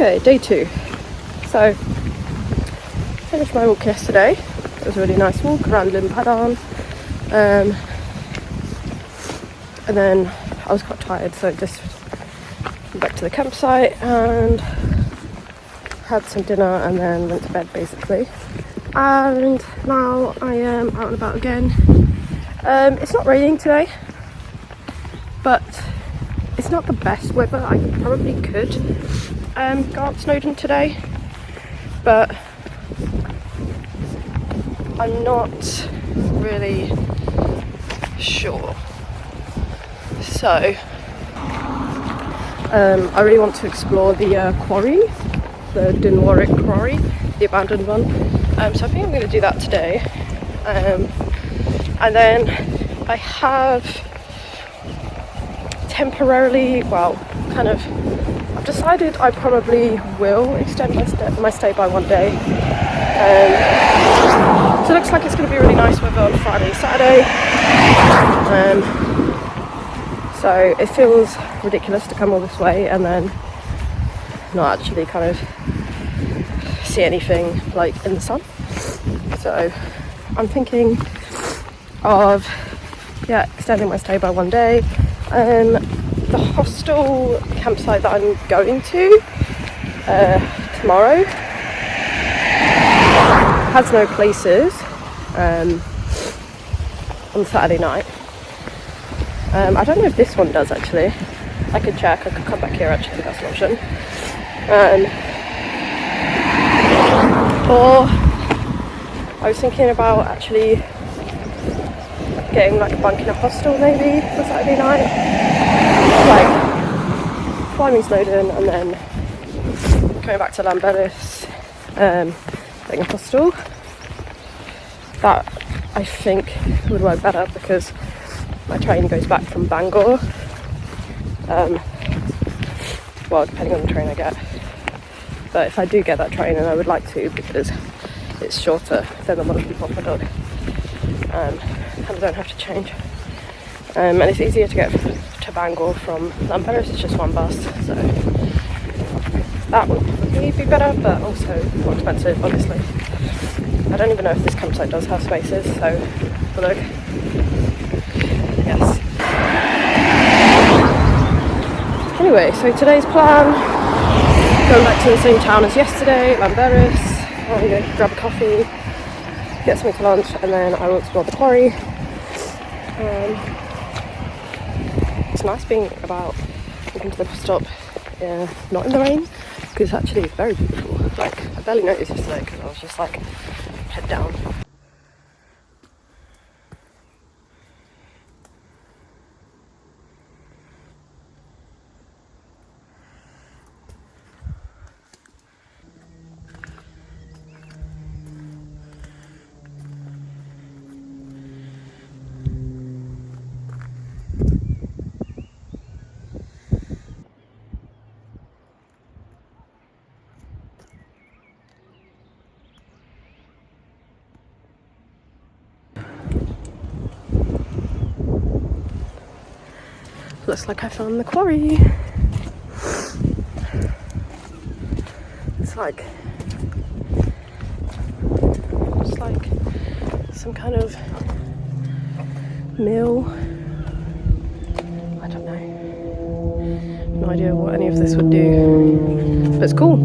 Okay, day 2. So, finished my walk yesterday. It was a really nice walk around Limpadan. And then I was quite tired, so just went back to the campsite and had some dinner and then went to bed basically. And now I am out and about again. It's not raining today, but it's not the best weather. I probably could go up Snowdon today, but I'm not really sure. So I really want to explore the quarry, the Dinorwic Quarry, the abandoned one. So I think I'm going to do that today. And then I have temporarily, I've decided I probably will extend my stay by one day. So it looks like it's going to be really nice weather on Friday and Saturday. So it feels ridiculous to come all this way and then not actually kind of see anything like in the sun. So I'm thinking of extending my stay by one day. The hostel campsite that I'm going to tomorrow has no places on Saturday night. I don't know if this one does actually. I could check. I could come back here actually. That's an option. Or I was thinking about actually getting like a bunk in a hostel maybe for Saturday night, like climbing Snowdon and then coming back to Lamberis, getting a hostel. That I think would work better because my train goes back from Bangor. Well, depending on the train I get. But if I do get that train, and I would like to because it's shorter than the one to pop my dog, and I don't have to change. And it's easier to get to Bangor from Lamberis. It's just one bus, so that would probably be better, but also more expensive, obviously. I don't even know if this campsite does have spaces, so we'll look. Yes. Anyway, so today's plan, going back to the same town as yesterday, Lamberis. I'm going to grab a coffee, get something to lunch, and then I will explore the quarry. It's nice being about walking to the bus stop, not in the rain, because it's actually very beautiful. Like, I barely noticed yesterday because I was just like, head down. Looks like I found the quarry. It's like some kind of mill. I don't know. No idea what any of this would do, but it's cool.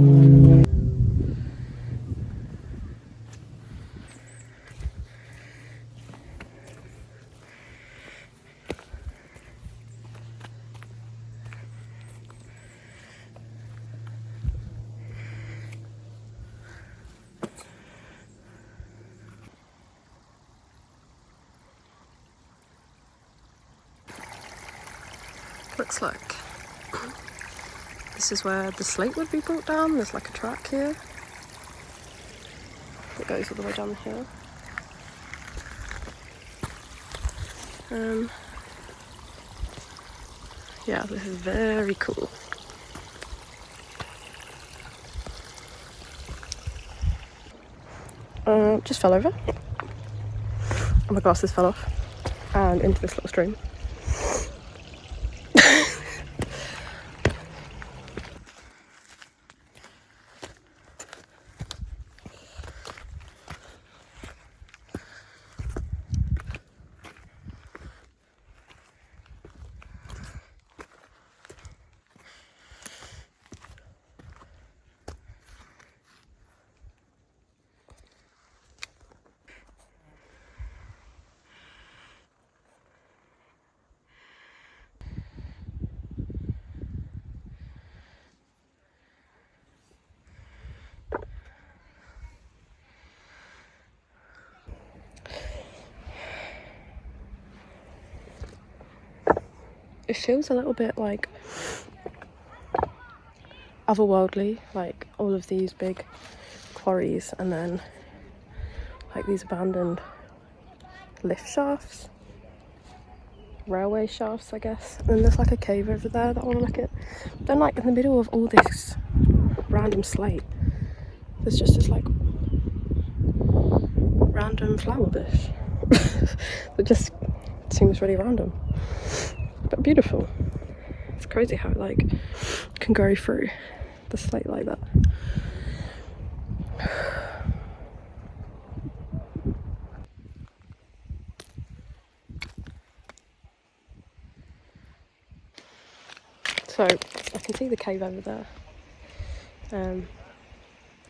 Looks like this is where the slate would be brought down. There's like a track here that goes all the way down here. Yeah, this is very cool. Just fell over. And my glasses fell off and into this little stream. it feels a little bit like otherworldly, like all of these big quarries and then like these abandoned lift shafts, railway shafts I guess, and then there's like a cave over there that I want to look at. Then like in the middle of all this random slate there's just this like random flower bush that just seems really random but beautiful. It's crazy how it like can go through the slate like that. So I can see the cave over there, and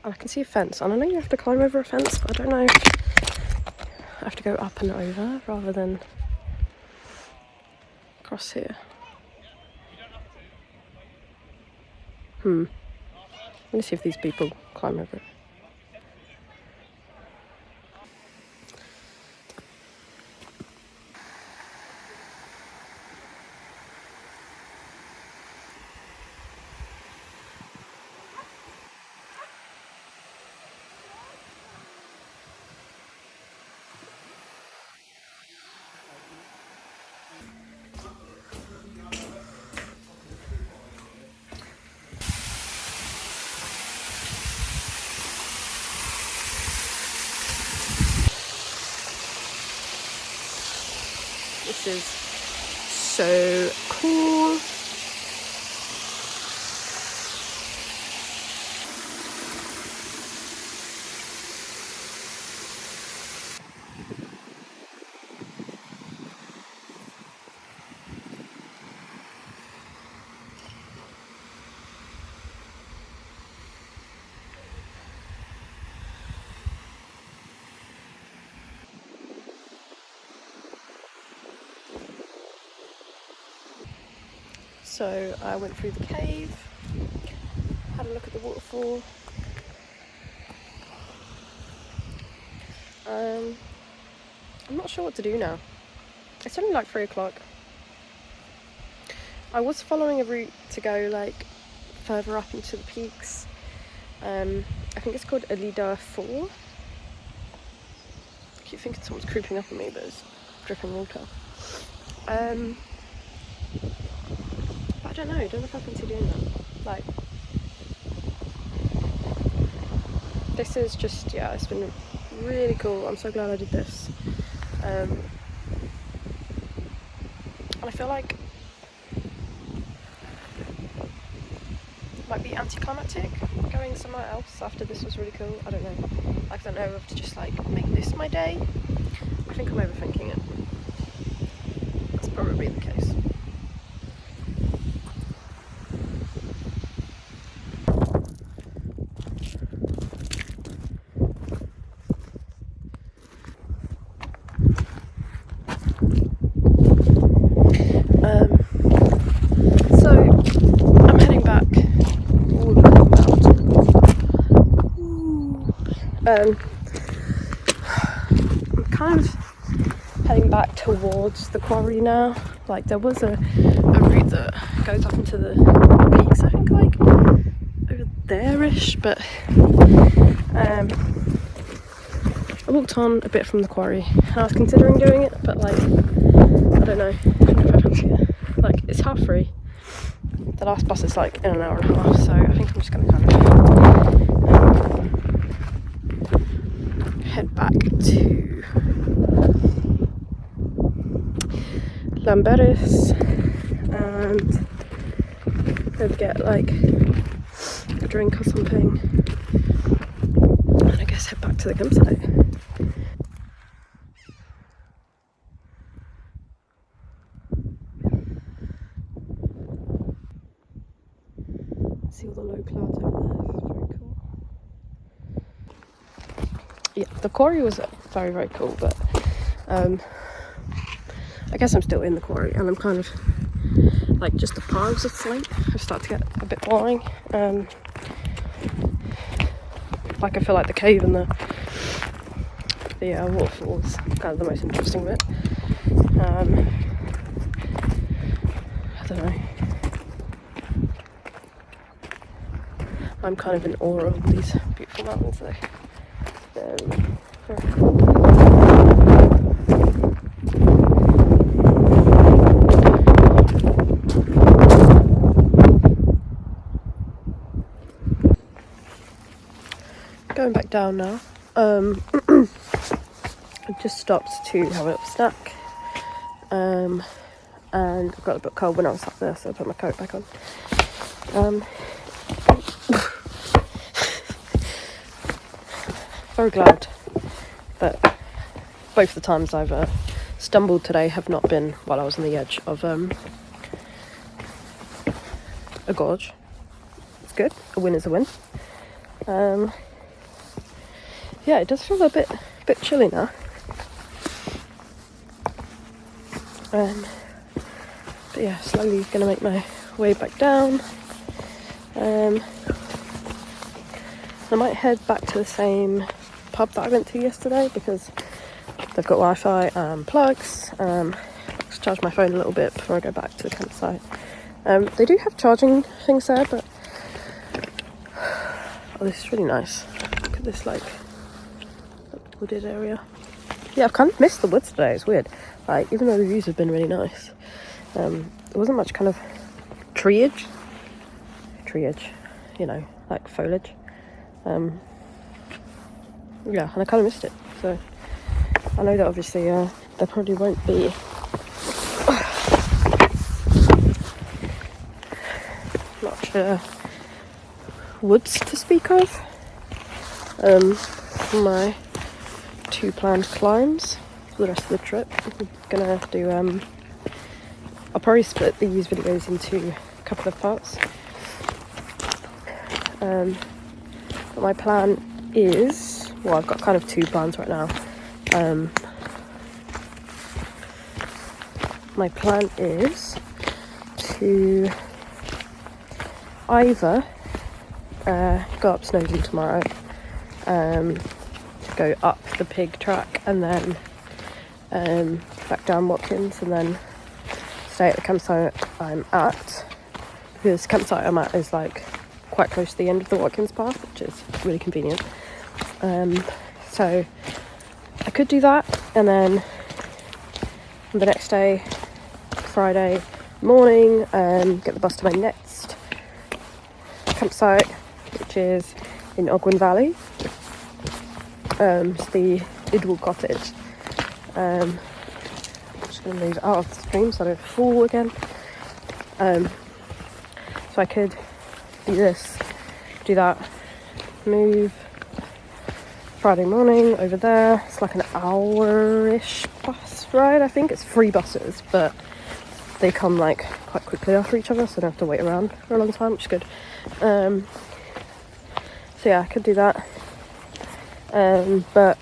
I can see a fence, and I know you have to climb over a fence, but I don't know if I have to go up and over rather than across here. Let me see if these people climb over it. This is so cool. So I went through the cave, had a look at the waterfall. I'm not sure what to do now. It's only like 3 o'clock. I was following a route to go like further up into the peaks. I think it's called Eryri 4. I keep thinking someone's creeping up on me, but it's dripping water. But I don't know if I fancy doing that. Like, this is just, yeah, it's been really cool. I'm so glad I did this. And I feel like it might be anticlimactic going somewhere else after this was really cool. I don't know. Like, I don't know if to just like make this my day. I think I'm overthinking it. That's probably the case. So I'm heading back. Ooh, look at the mountains. I'm kind of heading back towards the quarry now. Like, there was a route that goes up into the peaks, I think, like over there-ish, but I walked on a bit from the quarry and I was considering doing it, but like, I don't know if I fancy it. Like, it's 3:30. The last bus is like in an hour and a half, so I think I'm just going to kind of head back to Lamberis and maybe get like a drink or something, and I guess head back to the campsite. See all the low clouds over there, it's very cool. Yeah, the quarry was very, very cool, but I guess I'm still in the quarry and I'm kind of like, just the piles of slate have started to get a bit boring. Like, I feel like the cave and the waterfall is kind of the most interesting bit. don't know. I'm kind of in awe of these beautiful mountains though. Very, very cool. Going back down now. I just stopped to have a little snack. And I got a bit cold when I was up there, so I put my coat back on. Very glad that both the times I've stumbled today have not been while I was on the edge of a gorge. It's good. A win is a win. Yeah, it does feel a bit chilly now. But yeah, slowly gonna make my way back down. I might head back to the same pub that I went to yesterday because they've got Wi-Fi and plugs. Just charge my phone a little bit before I go back to the campsite. They do have charging things there, but oh, this is really nice. Look at this like wooded area. Yeah, I've kind of missed the woods today. It's weird. Like, even though the views have been really nice, there wasn't much kind of treeage, you know, like foliage. Yeah, and I kind of missed it. So I know that obviously there probably won't be much woods to speak of for my 2 planned climbs for the rest of the trip. I'm gonna do I'll probably split these videos into a couple of parts. But my plan is, well, I've got kind of 2 plans right now. My plan is to either go up Snowdonia tomorrow, go up the pig track and then back down Watkins and then stay at the campsite I'm at, because the campsite I'm at is like quite close to the end of the Watkins path, which is really convenient. So I could do that, and then the next day, Friday morning, get the bus to my next campsite, which is in Ogwen Valley. It's the Dinorwic Cottage. I'm just going to move out of the stream so I don't fall again. So I could do this, do that, move Friday morning over there. It's like an hour-ish bus ride, I think. It's 3 buses, but they come like quite quickly after each other, so I don't have to wait around for a long time, which is good. So yeah, I could do that. But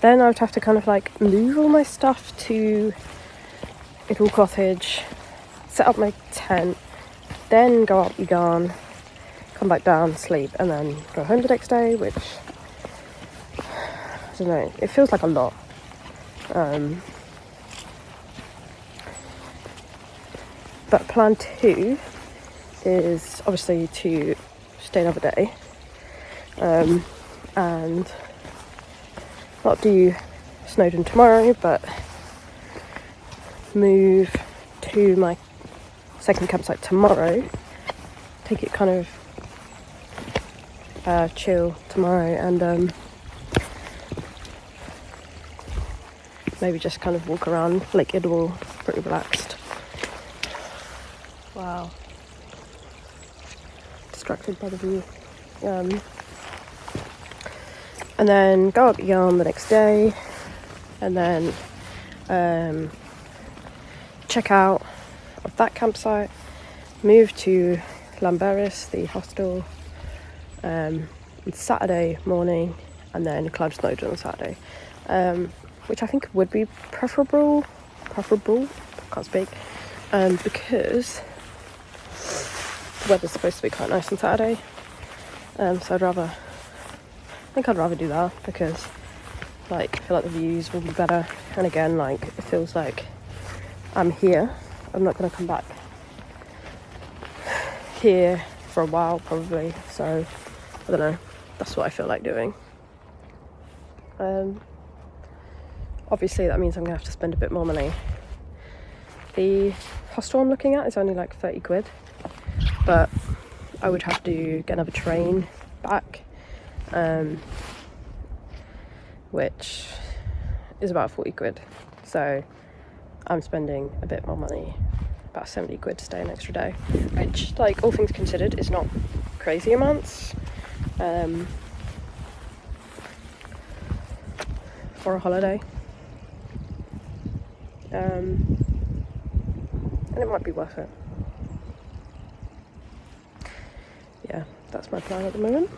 then I would have to kind of like move all my stuff to Eryri Cottage, set up my tent, then go up Egan, come back down, sleep, and then go home the next day, which, I don't know, it feels like a lot. But plan 2 is obviously to stay another day, and not do Snowdon tomorrow, but move to my second campsite tomorrow, take it kind of chill tomorrow, and maybe just kind of walk around Lake Idle, pretty relaxed. Wow. Distracted by the view. And then go up Yarn the next day, and then check out of that campsite, move to Lamberis, the hostel, on Saturday morning, and then climb Snowdon on Saturday, which I think would be preferable, I can't speak, because the weather's supposed to be quite nice on Saturday, so I'd rather do that, because like I feel like the views will be better, and again, like it feels like I'm here I'm not going to come back here for a while probably, so I don't know, that's what I feel like doing. Obviously that means I'm going to have to spend a bit more money. The hostel I'm looking at is only like 30 quid, but I would have to get another train back, which is about 40 quid, so I'm spending a bit more money, about 70 quid to stay an extra day, which, like, all things considered, is not crazy amounts for a holiday, and it might be worth it. Yeah, that's my plan at the moment.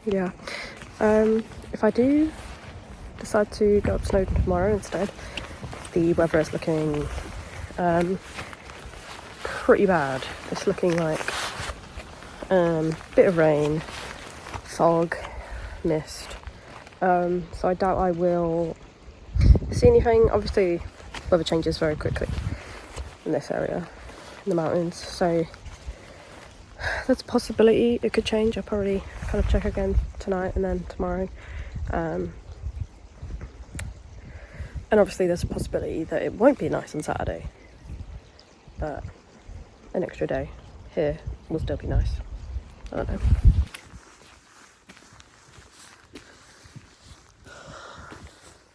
Yeah, if I do decide to go up Snowdon tomorrow instead, the weather is looking pretty bad. It's looking like bit of rain, fog, mist, so I doubt I will see anything. Obviously weather changes very quickly in this area, in the mountains, so there's a possibility it could change. I'll probably kind of check again tonight and then tomorrow, and obviously there's a possibility that it won't be nice on Saturday, but an extra day here will still be nice. I don't know.